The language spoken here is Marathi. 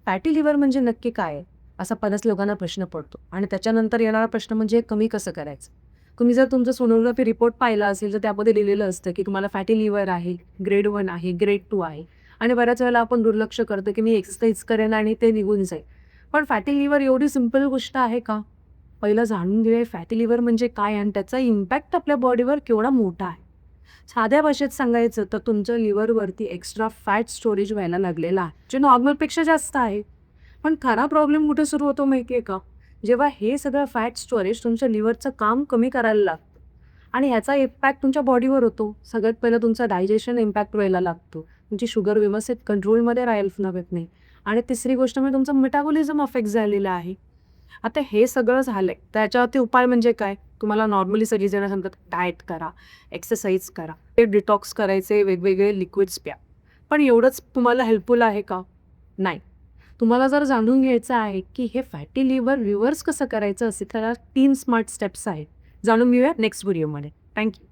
फॅटी लिव्हर म्हणजे नक्की काय आहे? असा बऱ्याच लोकांना प्रश्न पडतो आणि त्याच्यानंतर येणारा प्रश्न म्हणजे कमी कसं करायचं? तुम्ही जर तुमचा सोनोग्राफी रिपोर्ट पाहिला असेल, तर त्यामध्ये लिहिलेलं असतं, की तुम्हाला फॅटी लिव्हर आहे, ग्रेड 1 आहे, ग्रेड 2 आहे आणि बऱ्याच वेळेला आपण दुर्लक्ष करतो, की मी एक्सरसाइज करेन आणि ते निघून जाईल. पण फॅटी लिव्हर एवढी सिंपल गोष्ट आहे का? पहिलं जाणून घेऊया फॅटी लिव्हर म्हणजे काय आणि त्याचा इम्पॅक्ट आपल्या बॉडीवर केवढा मोठा आहे. साध्या भाषेत सांगायचं तर तुमच्या लिव्हरवरती एक्स्ट्रा फॅट स्टोरेज व्हायला लागलेला आहे, जे नॉर्मलपेक्षा जास्त आहे. पण खरा प्रॉब्लेम कुठे सुरू होतो माहिती आहे का? जेव्हा हे सगळं फॅट स्टोरेज तुमच्या लिव्हरचं काम कमी करायला लागतं आणि ह्याचा इम्पॅक्ट तुमच्या बॉडीवर होतो. सगळ्यात पहिलं तुमचं डायजेशन इम्पॅक्ट व्हायला लागतो. तुमची शुगर व्यवस्थित कंट्रोलमध्ये राहायला लागत नाही आणि तिसरी गोष्ट म्हणजे तुमचं मेटाबॉलिझम अफेक्ट झालेलं आहे. आता हे सगळं झालंय, त्याच्यावरती उपाय म्हणजे काय? तुम्हाला नॉर्मली सगळीजण सांगतात डाएट करा, एक्सरसाइज करा, ते डिटॉक्स करायचे, वेगवेगळे लिक्विड्स प्या. पण एवढंच तुम्हाला हेल्पफुल आहे का? नाही. तुम्हाला जर जाणून घ्यायचं आहे, की हे फॅटी लिव्हर रिव्हर्स कसं करायचं असेल, तर 3 स्मार्ट स्टेप्स आहेत. जाणून घेऊया नेक्स्ट व्हिडिओमध्ये. Thank you.